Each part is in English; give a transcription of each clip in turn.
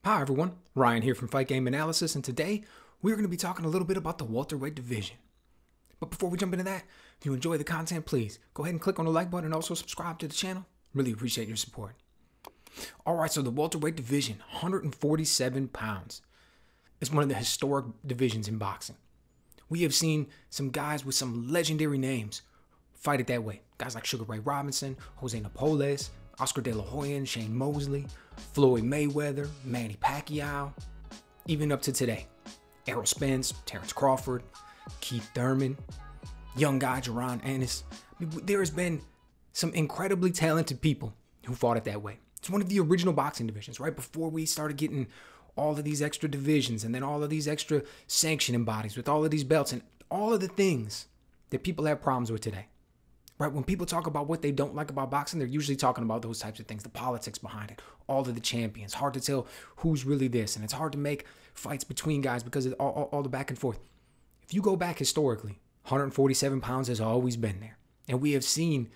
Hi everyone, Ryan here from Fight Game Analysis, and today we're going to be talking a little bit about the welterweight division. But before we jump into that, if you enjoy the content, please go ahead and click on the like button and also subscribe to the channel. Really appreciate your support. Alright, so the welterweight division, 147 pounds. It's one of the historic divisions in boxing. We have seen some guys with some legendary names fight it that way. Guys like Sugar Ray Robinson, Jose Napoles, Oscar De La Hoya, Shane Mosley, Floyd Mayweather, Manny Pacquiao, even up to today. Errol Spence, Terence Crawford, Keith Thurman, young guy Jaron, Ennis. There has been some incredibly talented people who fought it that way. It's one of the original boxing divisions, right before we started getting all of these extra divisions and then all of these extra sanctioning bodies with all of these belts and all of the things that people have problems with today. Right, when people talk about what they don't like about boxing, they're usually talking about those types of things, the politics behind it, all of the champions. Hard to tell who's really this, and it's hard to make fights between guys because of all the back and forth. If you go back historically, 147 pounds has always been there. And we have seen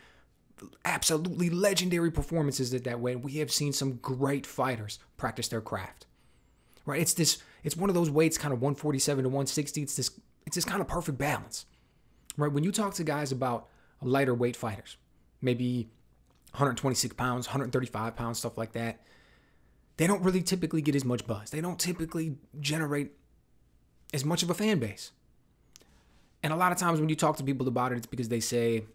absolutely legendary performances that way. We have seen some great fighters practice their craft. Right, it's one of those weights, kind of 147 to 160. It's this kind of perfect balance. Right, when you talk to guys about lighter weight fighters, maybe 126 pounds, 135 pounds, stuff like that, they don't really typically get as much buzz. They don't typically generate as much of a fan base. And a lot of times when you talk to people about it, it's because they say,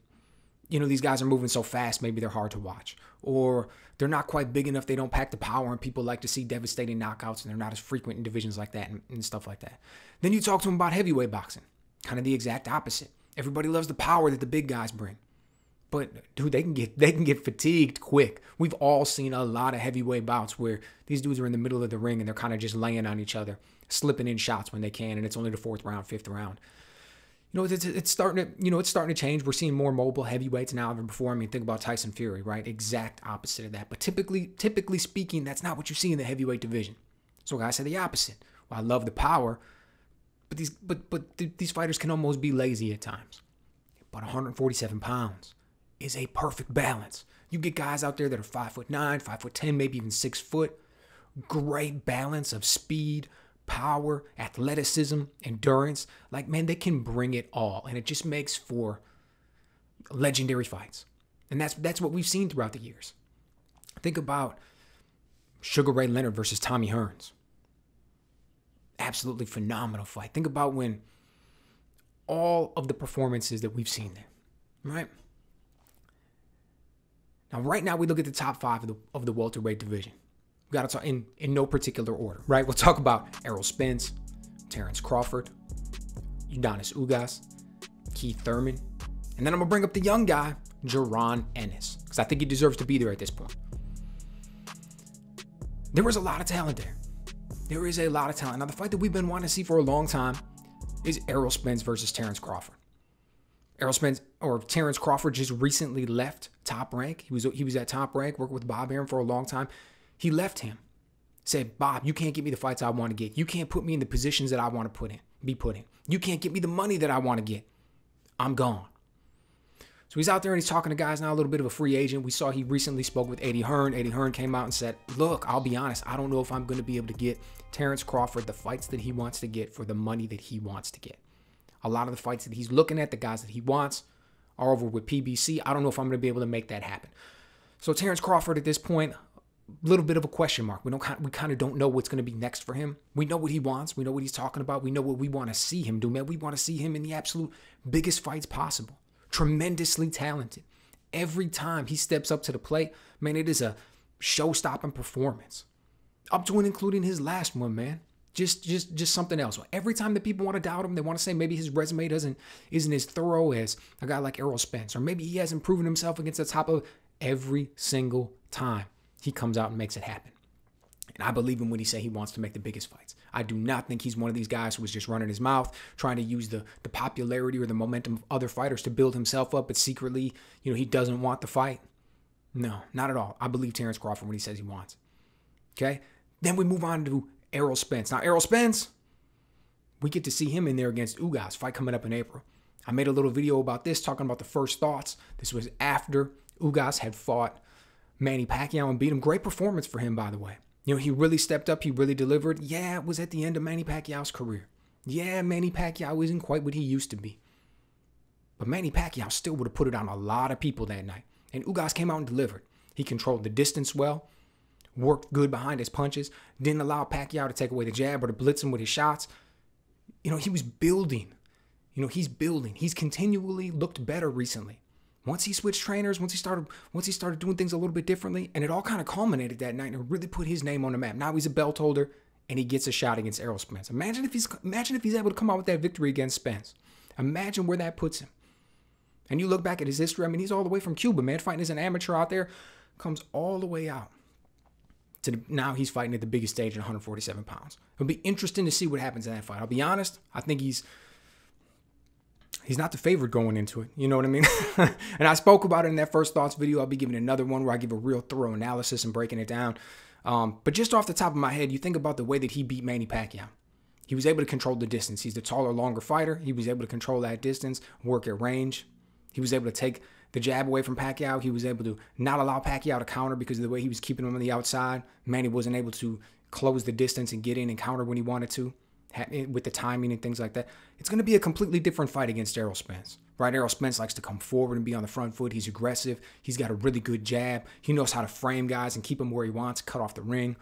you know, these guys are moving so fast, maybe they're hard to watch. Or they're not quite big enough, they don't pack the power, and people like to see devastating knockouts, and they're not as frequent in divisions like that and stuff like that. Then you talk to them about heavyweight boxing, kind of the exact opposite. Everybody loves the power that the big guys bring. But, dude, they can get fatigued quick. We've all seen a lot of heavyweight bouts where these dudes are in the middle of the ring and they're kind of just laying on each other, slipping in shots when they can, and it's only the fourth round, fifth round. You know, it's starting to change. We're seeing more mobile heavyweights now than before. I mean, think about Tyson Fury, right? Exact opposite of that. But typically speaking, that's not what you see in the heavyweight division. So guys say the opposite. Well, I love the power, but these fighters can almost be lazy at times. But 147 pounds is a perfect balance. You get guys out there that are 5'9", 5'10", maybe even 6 foot. Great balance of speed, power, athleticism, endurance. Like, man, they can bring it all. And it just makes for legendary fights. And that's what we've seen throughout the years. Think about Sugar Ray Leonard versus Tommy Hearns. Absolutely phenomenal fight. Think about when all of the performances that we've seen there, right? Now, right now, we look at the top 5 of the welterweight division. We got to talk in no particular order, right? We'll talk about Errol Spence, Terence Crawford, Yordenis Ugas, Keith Thurman, and then I'm going to bring up the young guy, Jaron Ennis, because I think he deserves to be there at this point. There was a lot of talent there. There is a lot of talent. Now, the fight that we've been wanting to see for a long time is Errol Spence versus Terence Crawford. Terence Crawford just recently left Top Rank. He was at Top Rank, working with Bob Arum for a long time. He left him. Said, Bob, you can't get me the fights I want to get. You can't put me in the positions that I want to be put in. You can't get me the money that I want to get. I'm gone. So he's out there and he's talking to guys now, a little bit of a free agent. We saw he recently spoke with Eddie Hearn. Eddie Hearn came out and said, look, I'll be honest, I don't know if I'm going to be able to get Terence Crawford the fights that he wants to get for the money that he wants to get. A lot of the fights that he's looking at, the guys that he wants, are over with PBC. I don't know if I'm going to be able to make that happen. So Terence Crawford at this point, a little bit of a question mark. We kind of don't know what's going to be next for him. We know what he wants. We know what he's talking about. We know what we want to see him do, man. We want to see him in the absolute biggest fights possible. Tremendously talented. Every time he steps up to the plate, man, it is a show-stopping performance. Up to and including his last one, man. Just something else. Every time that people want to doubt him, they want to say maybe his resume isn't as thorough as a guy like Errol Spence, or maybe he hasn't proven himself against the top of every single time he comes out and makes it happen. And I believe him when he says he wants to make the biggest fights. I do not think he's one of these guys who was just running his mouth, trying to use the popularity or the momentum of other fighters to build himself up, but secretly, you know, he doesn't want the fight. No, not at all. I believe Terence Crawford when he says he wants. Okay? Then we move on to Errol Spence. Now, Errol Spence, we get to see him in there against Ugas, fight coming up in April. I made a little video about this, talking about the first thoughts. This was after Ugas had fought Manny Pacquiao and beat him. Great performance for him, by the way. You know, he really stepped up. He really delivered. Yeah, it was at the end of Manny Pacquiao's career. Yeah, Manny Pacquiao isn't quite what he used to be. But Manny Pacquiao still would have put it on a lot of people that night. And Ugas came out and delivered. He controlled the distance well, worked good behind his punches, didn't allow Pacquiao to take away the jab or to blitz him with his shots. You know, he was building. You know, he's building. He's continually looked better recently. Once he switched trainers, once he started doing things a little bit differently, and it all kind of culminated that night and really put his name on the map. Now he's a belt holder and he gets a shot against Errol Spence. Imagine if he's able to come out with that victory against Spence. Imagine where that puts him. And you look back at his history, I mean, he's all the way from Cuba, man, fighting as an amateur out there, comes all the way out to now he's fighting at the biggest stage at 147 pounds. It'll be interesting to see what happens in that fight. I'll be honest, I think he's not the favorite going into it. You know what I mean? And I spoke about it in that First Thoughts video. I'll be giving another one where I give a real thorough analysis and breaking it down. But just off the top of my head, you think about the way that he beat Manny Pacquiao. He was able to control the distance. He's the taller, longer fighter. He was able to control that distance, work at range. He was able to take the jab away from Pacquiao. He was able to not allow Pacquiao to counter because of the way he was keeping him on the outside. Manny wasn't able to close the distance and get in and counter when he wanted to with the timing and things like that. It's going to be a completely different fight against Errol Spence. Right? Errol Spence likes to come forward and be on the front foot. He's aggressive. He's got a really good jab. He knows how to frame guys and keep them where he wants, cut off the ring.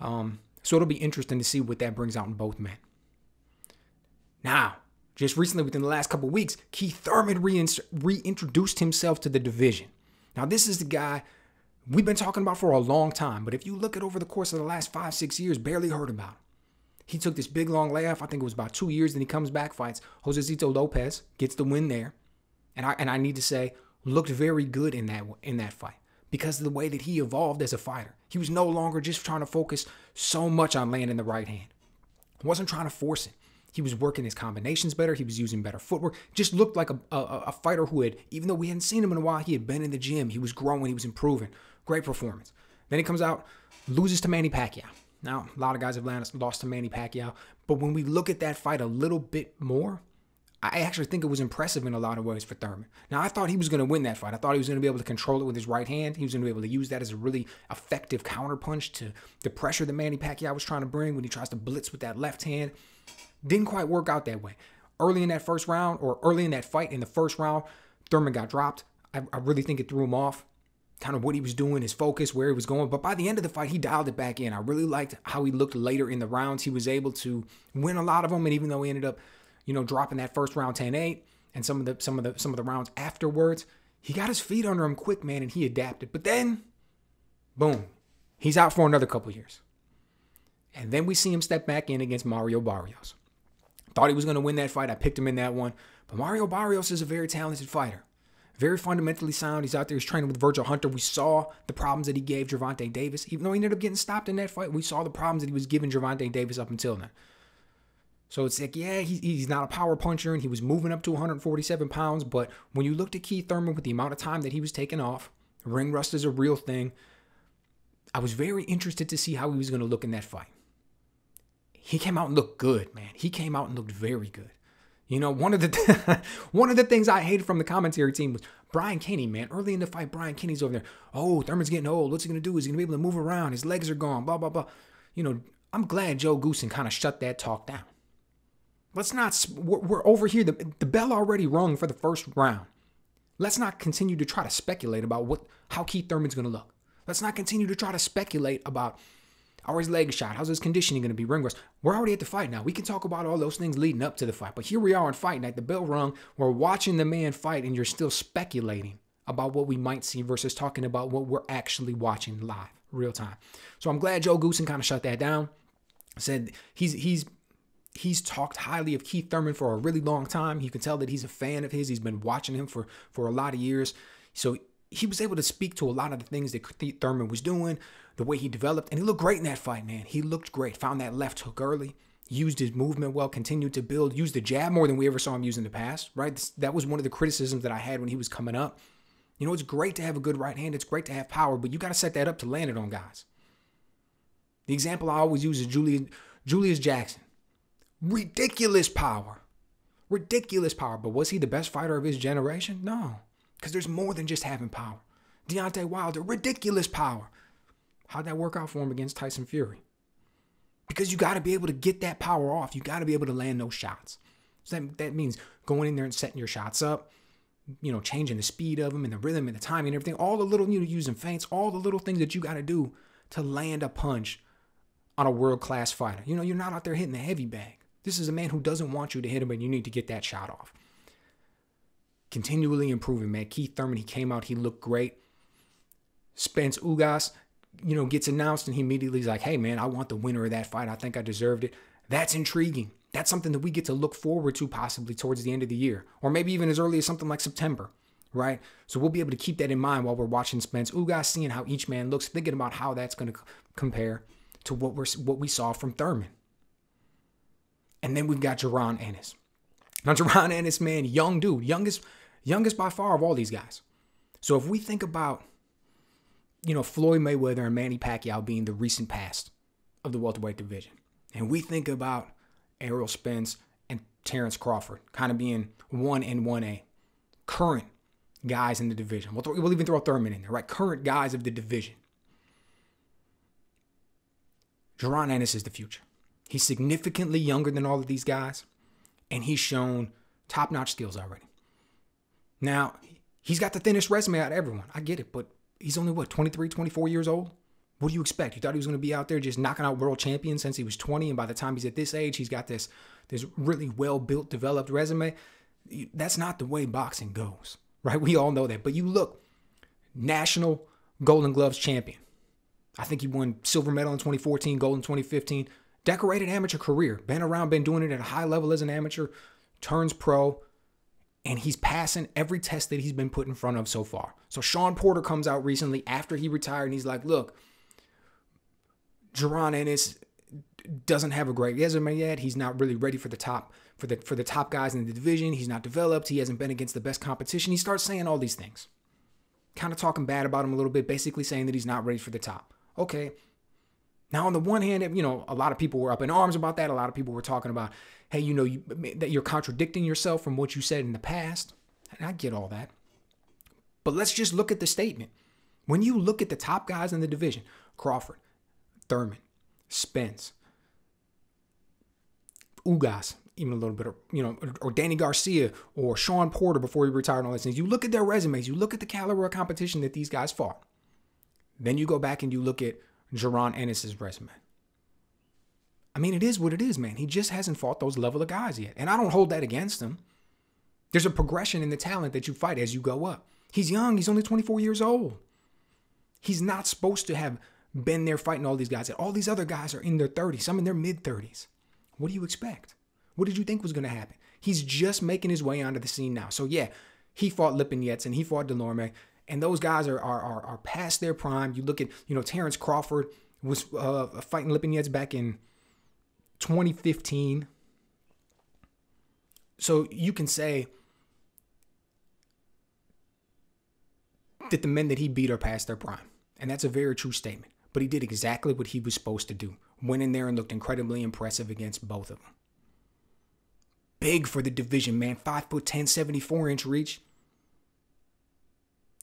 So it'll be interesting to see what that brings out in both men. Now, just recently, within the last couple of weeks, Keith Thurman reintroduced himself to the division. Now, this is the guy we've been talking about for a long time, but if you look at over the course of the last 5-6 years, barely heard about him. He took this big, long layoff. I think it was about 2 years. Then he comes back, fights Josecito Lopez, gets the win there. And I need to say, looked very good in that fight because of the way that he evolved as a fighter. He was no longer just trying to focus so much on landing the right hand. He wasn't trying to force it. He was working his combinations better. He was using better footwork. Just looked like a fighter who had, even though we hadn't seen him in a while, he had been in the gym. He was growing. He was improving. Great performance. Then he comes out, loses to Manny Pacquiao. Now, a lot of guys have lost to Manny Pacquiao. But when we look at that fight a little bit more, I actually think it was impressive in a lot of ways for Thurman. Now, I thought he was going to win that fight. I thought he was going to be able to control it with his right hand. He was going to be able to use that as a really effective counterpunch to the pressure that Manny Pacquiao was trying to bring when he tries to blitz with that left hand. Didn't quite work out that way. Early in that first round, or early in that fight, in the first round, Thurman got dropped. I really think it threw him off. Kind of what he was doing, his focus, where he was going. But by the end of the fight, he dialed it back in. I really liked how he looked later in the rounds. He was able to win a lot of them. And even though he ended up, dropping that first round 10-8 and some of the rounds afterwards, he got his feet under him quick, man, and he adapted. But then, boom, he's out for another couple years. And then we see him step back in against Mario Barrios. Thought he was going to win that fight. I picked him in that one. But Mario Barrios is a very talented fighter. Very fundamentally sound. He's out there. He's training with Virgil Hunter. We saw the problems that he gave Gervonta Davis. Even though he ended up getting stopped in that fight, we saw the problems that he was giving Gervonta Davis up until then. So it's like, yeah, he's not a power puncher, and he was moving up to 147 pounds. But when you looked at Keith Thurman with the amount of time that he was taking off, ring rust is a real thing. I was very interested to see how he was going to look in that fight. He came out and looked good, man. He came out and looked very good. One of the things I hated from the commentary team was Brian Kenny, man. Early in the fight, Brian Kenny's over there. Oh, Thurman's getting old. What's he going to do? Is he going to be able to move around? His legs are gone, blah, blah, blah. I'm glad Joe Goosen kind of shut that talk down. Let's not, we're over here. The bell already rung for the first round. Let's not continue to try to speculate about how Keith Thurman's going to look. Let's not continue to try to speculate about how his leg shot, how's his conditioning going to be, ring rust. We're already at the fight now. We can talk about all those things leading up to the fight. But here we are on fight night. The bell rung. We're watching the man fight, and you're still speculating about what we might see versus talking about what we're actually watching live, real time. So I'm glad Joe Goosen kind of shut that down. Said he's talked highly of Keith Thurman for a really long time. You can tell that he's a fan of his. He's been watching him for a lot of years. So he was able to speak to a lot of the things that Keith Thurman was doing, the way he developed, and he looked great in that fight, man. He looked great. Found that left hook early, used his movement well, continued to build, used the jab more than we ever saw him use in the past, right? That was one of the criticisms that I had when he was coming up. It's great to have a good right hand. It's great to have power, but you got to set that up to land it on guys. The example I always use is Julius Jackson. Ridiculous power. Ridiculous power. But was he the best fighter of his generation? No. Because there's more than just having power. Deontay Wilder, ridiculous power. How'd that work out for him against Tyson Fury? Because you got to be able to get that power off. You got to be able to land those shots. So that means going in there and setting your shots up, you know, changing the speed of them and the rhythm and the timing and everything. All the little, you know, using feints, all the little things that you got to do to land a punch on a world-class fighter. You know, you're not out there hitting the heavy bag. This is a man who doesn't want you to hit him, and you need to get that shot off. Continually improving, man. Keith Thurman, he came out, he looked great. Spence Ugas, you know, gets announced, and he immediately is like, hey, man, I want the winner of that fight. I think I deserved it. That's intriguing. That's something that we get to look forward to possibly towards the end of the year, or maybe even as early as something like September, right? So we'll be able to keep that in mind while we're watching Spence Ugas, seeing how each man looks, thinking about how that's going to compare to what we saw from Thurman. And then we've got Jaron Ennis. Now, Jaron Ennis, man, young dude, youngest by far of all these guys. So if we think about, you know, Floyd Mayweather and Manny Pacquiao being the recent past of the welterweight division, and we think about Errol Spence and Terence Crawford kind of being 1 and 1A, current guys in the division. We'll even throw Thurman in there, right? Current guys of the division. Jaron Ennis is the future. He's significantly younger than all of these guys, and he's shown top-notch skills already. Now, he's got the thinnest resume out of everyone. I get it, but he's only, what, 23, 24 years old? What do you expect? You thought he was going to be out there just knocking out world champions since he was 20, and by the time he's at this age, he's got this really well-built, developed resume? That's not the way boxing goes, right? We all know that. But you look, national Golden Gloves champion. I think he won silver medal in 2014, gold in 2015. Decorated amateur career. Been around, been doing it at a high level as an amateur. Turns pro. And he's passing every test that he's been put in front of so far. So Sean Porter comes out recently after he retired, and he's like, look, Jaron Ennis doesn't have a great resume yet. He's not really ready for the top for the top guys in the division. He's not developed. He hasn't been against the best competition. He starts saying all these things. Kind of talking bad about him a little bit, basically saying that he's not ready for the top. Okay. Now, on the one hand, you know, a lot of people were up in arms about that. A lot of people were talking about, hey, you know, that you're contradicting yourself from what you said in the past. And I get all that. But let's just look at the statement. When you look at the top guys in the division, Crawford, Thurman, Spence, Ugas, even a little bit, you know, or Danny Garcia or Sean Porter before he retired and all these things. You look at their resumes. You look at the caliber of competition that these guys fought. Then you go back and you look at Jaron Ennis' resume. I mean, it is what it is, man. He just hasn't fought those level of guys yet. And I don't hold that against him. There's a progression in the talent that you fight as you go up. He's young. He's only 24 years old. He's not supposed to have been there fighting all these guys. All these other guys are in their 30s, some in their mid-30s. What do you expect? What did you think was going to happen? He's just making his way onto the scene now. So, yeah, he fought Lipinets and he fought Delorme. And those guys are past their prime. You look at, you know, Terence Crawford was fighting Lipinets back in 2015. So you can say that the men that he beat are past their prime. And that's a very true statement. But he did exactly what he was supposed to do. Went in there and looked incredibly impressive against both of them. Big for the division, man. 5'10", 74-inch reach.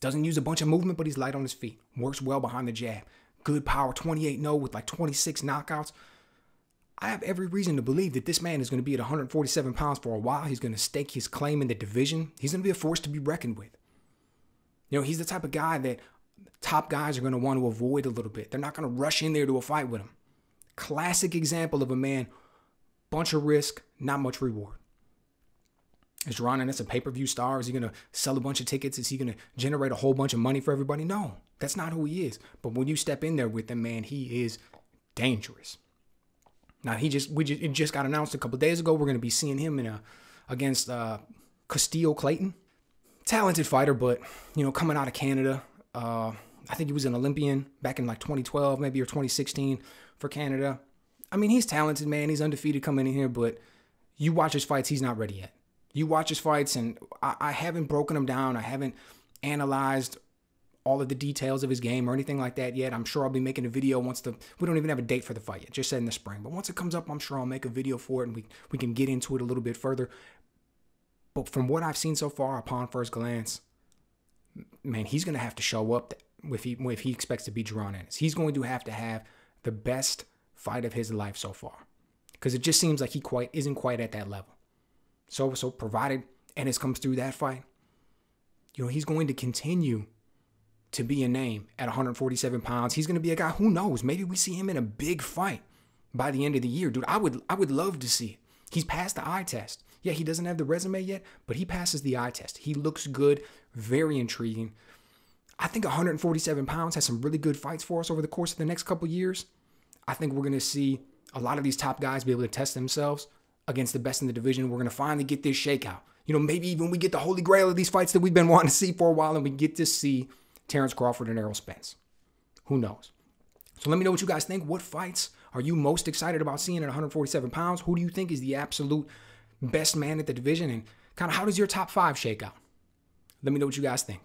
Doesn't use a bunch of movement, but he's light on his feet. Works well behind the jab. Good power, 28-0 with like 26 knockouts. I have every reason to believe that this man is going to be at 147 pounds for a while. He's going to stake his claim in the division. He's going to be a force to be reckoned with. You know, he's the type of guy that top guys are going to want to avoid a little bit. They're not going to rush in there to a fight with him. Classic example of a man, bunch of risk, not much reward. Is Jaron Ennis a pay-per-view star? Is he going to sell a bunch of tickets? Is he going to generate a whole bunch of money for everybody? No, that's not who he is. But when you step in there with him, man, he is dangerous. Now, it just got announced a couple days ago. We're going to be seeing him against Custio, Clayton. Talented fighter, but, you know, coming out of Canada. I think he was an Olympian back in like 2012, maybe, or 2016 for Canada. I mean, he's talented, man. He's undefeated coming in here, but you watch his fights, he's not ready yet. You watch his fights, and I haven't broken him down. I haven't analyzed all of the details of his game or anything like that yet. I'm sure I'll be making a video once we don't even have a date for the fight yet, just said in the spring. But once it comes up, I'm sure I'll make a video for it, and we can get into it a little bit further. But from what I've seen so far upon first glance, man, he's going to have to show up if he expects to beat Jaron Ennis. He's going to have the best fight of his life so far, because it just seems like he isn't quite at that level. So provided Ennis comes through that fight, he's going to continue to be a name at 147 pounds. He's going to be a guy, who knows, maybe we see him in a big fight by the end of the year. Dude, I would love to see it. He's passed the eye test. Yeah, he doesn't have the resume yet, but he passes the eye test. He looks good, very intriguing. I think 147 pounds has some really good fights for us over the course of the next couple years. I think we're going to see a lot of these top guys be able to test themselves against the best in the division. We're going to finally get this shakeout. Maybe even we get the holy grail of these fights that we've been wanting to see for a while, and we get to see Terence Crawford and Errol Spence. Who knows? So let me know what you guys think. What fights are you most excited about seeing at 147 pounds? Who do you think is the absolute best man at the division? And kind of how does your top 5 shake out? Let me know what you guys think.